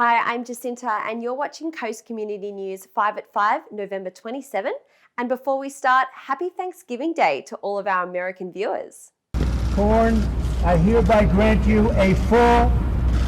Hi, I'm Jacinta and you're watching Coast Community News 5 at 5, November 27. And before we start, happy Thanksgiving Day to all of our American viewers. Corn, I hereby grant you a full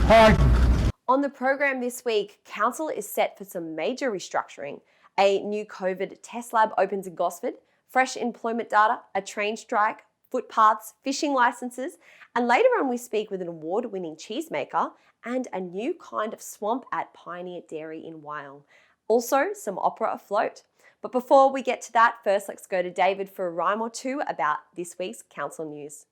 pardon. On the program this week, Council is set for some major restructuring. A new COVID test lab opens in Gosford, fresh employment data, a train strike, footpaths, fishing licences, and later on we speak with an award-winning cheesemaker and a new kind of swamp at Pioneer Dairy in Wyong. Also, some opera afloat. But before we get to that, first let's go to David for a rhyme or two about this week's council news.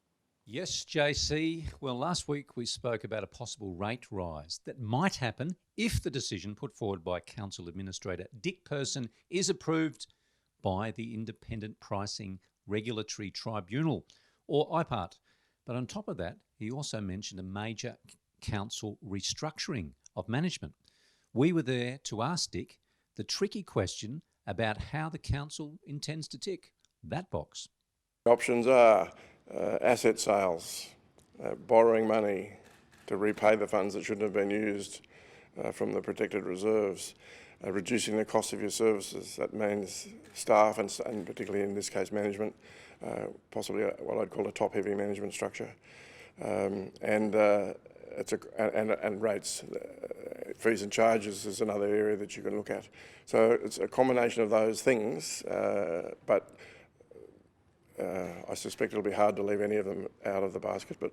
Yes, JC. Well, last week we spoke about a possible rate rise that might happen if the decision put forward by Council Administrator Dick Person is approved by the Independent Pricing Regulatory Tribunal, or IPART. But on top of that, he also mentioned a major council restructuring of management. We were there to ask Dick the tricky question about how the council intends to tick that box. Options are asset sales, borrowing money to repay the funds that shouldn't have been used from the protected reserves, reducing the cost of your services. That means staff and particularly in this case management, possibly what I'd call a top-heavy management structure, and rates. Fees and charges is another area that you can look at. So it's a combination of those things, but I suspect it'll be hard to leave any of them out of the basket. But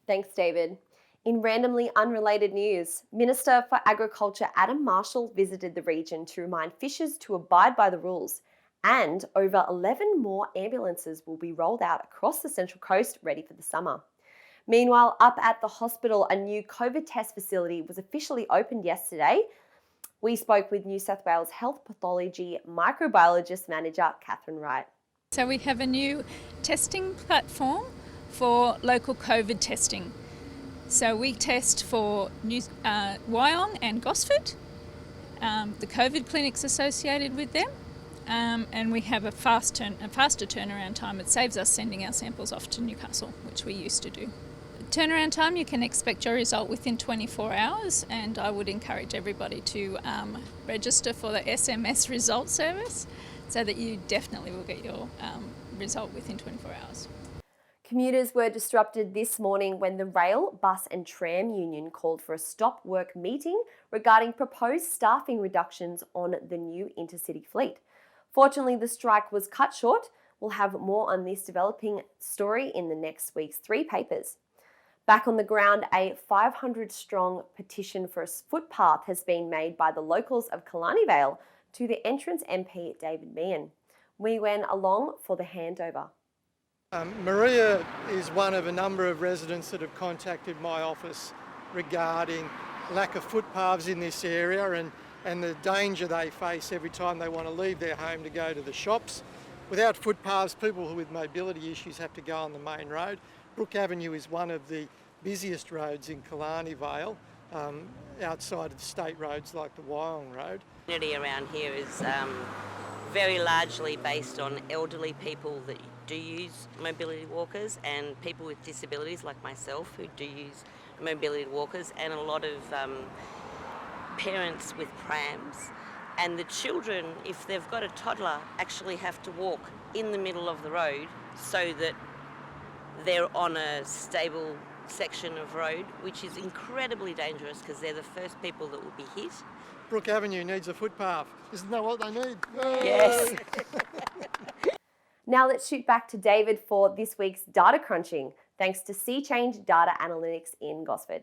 thanks, David. In randomly unrelated news, Minister for Agriculture Adam Marshall visited the region to remind fishers to abide by the rules, and over 11 more ambulances will be rolled out across the Central Coast ready for the summer. Meanwhile, up at the hospital, a new COVID test facility was officially opened yesterday. We spoke with New South Wales Health Pathology Microbiologist Manager Catherine Wright. So we have a new testing platform for local COVID testing. So we test for Wyong and Gosford, the COVID clinics associated with them, and we have a faster turnaround time. It saves us sending our samples off to Newcastle, which we used to do. Turnaround time, you can expect your result within 24 hours, and I would encourage everybody to register for the SMS result service so that you definitely will get your result within 24 hours. Commuters were disrupted this morning when the Rail, Bus and Tram Union called for a stop work meeting regarding proposed staffing reductions on the new intercity fleet. Fortunately, the strike was cut short. We'll have more on this developing story in the next week's 3 papers. Back on the ground, a 500-strong petition for a footpath has been made by the locals of Killarney Vale to the entrance MP David Meehan. We went along for the handover. Maria is one of a number of residents that have contacted my office regarding lack of footpaths in this area and the danger they face every time they want to leave their home to go to the shops. Without footpaths, people with mobility issues have to go on the main road. Brook Avenue is one of the busiest roads in Killarney Vale, outside of the state roads like the Wyong Road. The community around here is very largely based on elderly people that do use mobility walkers and people with disabilities like myself who do use mobility walkers, and a lot of parents with prams. And the children, if they've got a toddler, actually have to walk in the middle of the road so that they're on a stable section of road, which is incredibly dangerous because they're the first people that will be hit. Brook Avenue needs a footpath. Isn't that what they need? Yes. Now let's shoot back to David for this week's data crunching, thanks to Sea Change Data Analytics in Gosford.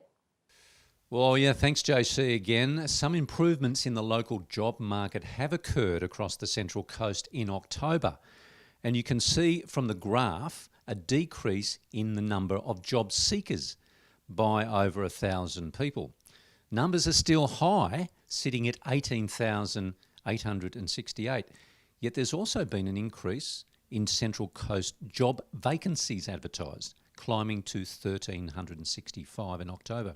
Well, yeah, thanks, JC, again. Some improvements in the local job market have occurred across the Central Coast in October. And you can see from the graph a decrease in the number of job seekers by over 1,000 people. Numbers are still high, sitting at 18,868. Yet there's also been an increase in Central Coast job vacancies advertised, climbing to 1,365 in October.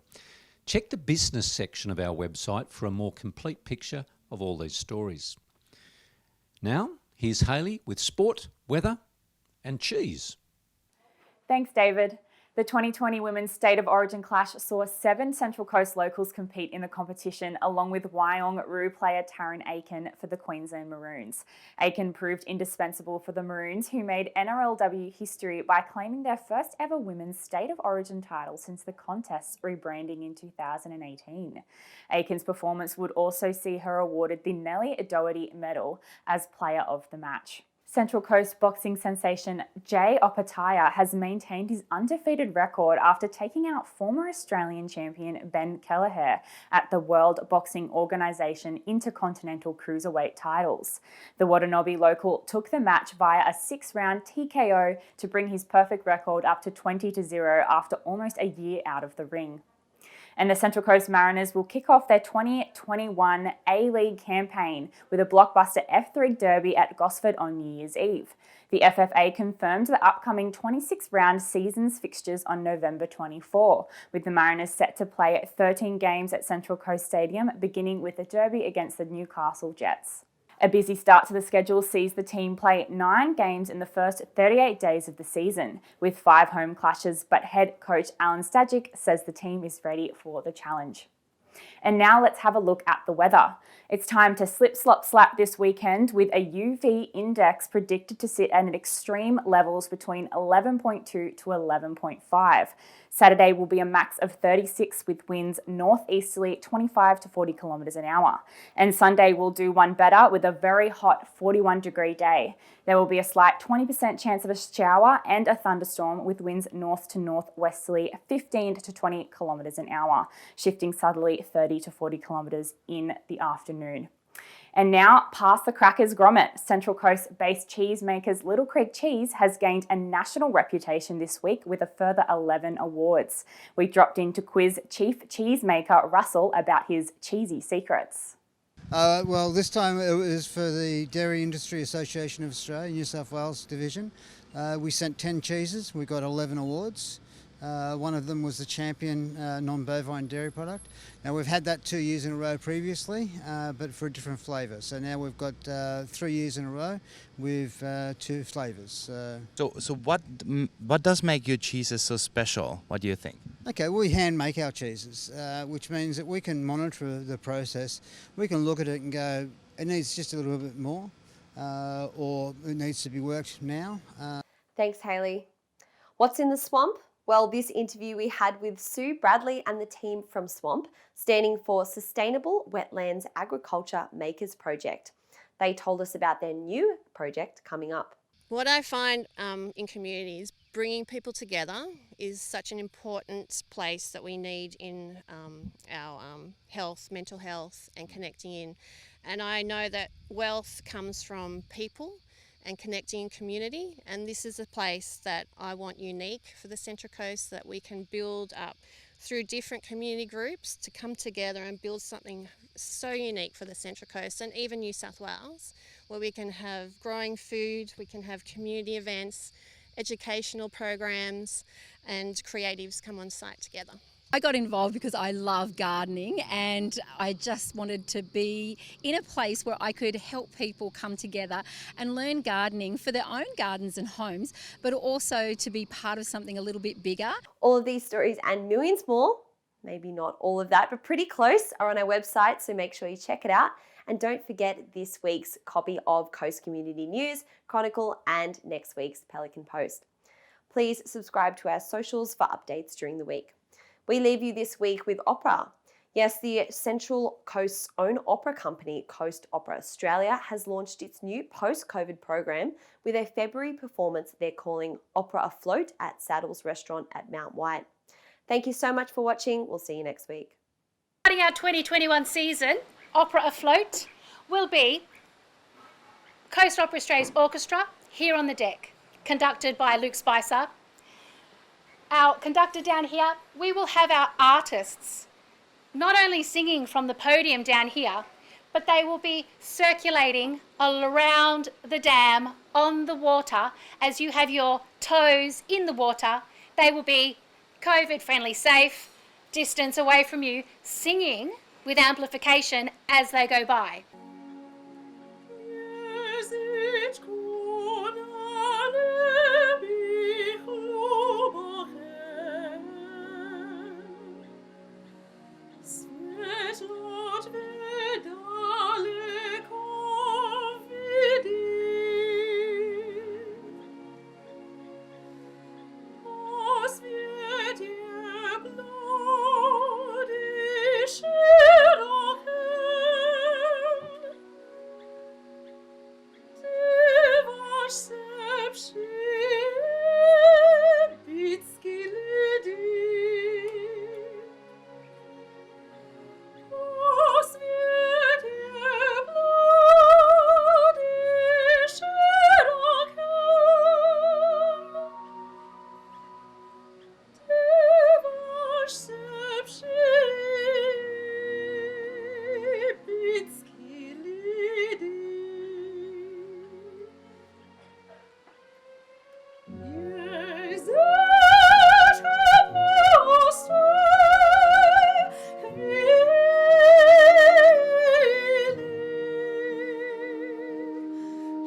Check the business section of our website for a more complete picture of all these stories. Now, here's Hayley with sport, weather and cheese. Thanks, David. The The 2020 Women's State of Origin clash saw 7 Central Coast locals compete in the competition, along with Wyong-Roo player Taryn Aiken for the Queensland Maroons. Aiken proved indispensable for the Maroons, who made NRLW history by claiming their first ever Women's State of Origin title since the contest's rebranding in 2018. Aiken's performance would also see her awarded the Nellie Doherty Medal as Player of the Match. Central Coast boxing sensation Jay Opataya has maintained his undefeated record after taking out former Australian champion Ben Kelleher at the World Boxing Organisation Intercontinental Cruiserweight titles. The Watanabe local took the match via a 6-round TKO to bring his perfect record up to 20-0 after almost a year out of the ring. And the Central Coast Mariners will kick off their 2021 A-League campaign with a blockbuster F3 Derby at Gosford on New Year's Eve. The FFA confirmed the upcoming 26-round season's fixtures on November 24, with the Mariners set to play 13 games at Central Coast Stadium, beginning with the Derby against the Newcastle Jets. A busy start to the schedule sees the team play 9 games in the first 38 days of the season, with 5 home clashes, but head coach Alan Stajic says the team is ready for the challenge. And now let's have a look at the weather. It's time to slip, slop, slap this weekend with a UV index predicted to sit at extreme levels between 11.2 to 11.5. Saturday will be a max of 36 with winds northeasterly 25 to 40 kilometres an hour. And Sunday will do one better with a very hot 41-degree day. There will be a slight 20% chance of a shower and a thunderstorm with winds north to northwesterly 15 to 20 kilometres an hour, shifting southerly 30 to 40 kilometres in the afternoon. And now, past the crackers grommet, Central Coast-based cheesemakers Little Creek Cheese has gained a national reputation this week with a further 11 awards. We dropped in to quiz Chief Cheesemaker Russell about his cheesy secrets. Well, this time it was for the Dairy Industry Association of Australia, New South Wales Division. We sent 10 cheeses, we got 11 awards. One of them was the champion non-bovine dairy product. Now we've had that 2 years in a row previously, but for a different flavour. So now we've got 3 years in a row with 2 flavours. So what does make your cheeses so special? What do you think? Okay, we hand make our cheeses, which means that we can monitor the process. We can look at it and go, it needs just a little bit more, or it needs to be worked now. Thanks, Hayley. What's in the swamp? Well, this interview we had with Sue Bradley and the team from SWAMP, standing for Sustainable Wetlands Agriculture Makers Project. They told us about their new project coming up. What I find in communities, bringing people together is such an important place that we need in our health, mental health and connecting in. And I know that wealth comes from people and connecting in community, and this is a place that I want unique for the Central Coast, that we can build up through different community groups to come together and build something so unique for the Central Coast and even New South Wales, where we can have growing food, we can have community events, educational programs and creatives come on site together. I got involved because I love gardening, and I just wanted to be in a place where I could help people come together and learn gardening for their own gardens and homes, but also to be part of something a little bit bigger. All of these stories and millions more, maybe not all of that, but pretty close, are on our website, so make sure you check it out. And don't forget this week's copy of Coast Community News, Chronicle, and next week's Pelican Post. Please subscribe to our socials for updates during the week. We leave you this week with opera. Yes, the Central Coast's own opera company, Coast Opera Australia, has launched its new post-COVID program with a February performance they're calling Opera Afloat at Saddles Restaurant at Mount White. Thank you so much for watching. We'll see you next week. Starting our 2021 season, Opera Afloat will be Coast Opera Australia's orchestra here on the deck, conducted by Luke Spicer. Our conductor down here, we will have our artists not only singing from the podium down here, but they will be circulating all around the dam on the water. As you have your toes in the water, they will be COVID-friendly, safe, distance away from you, singing with amplification as they go by.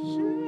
Shine.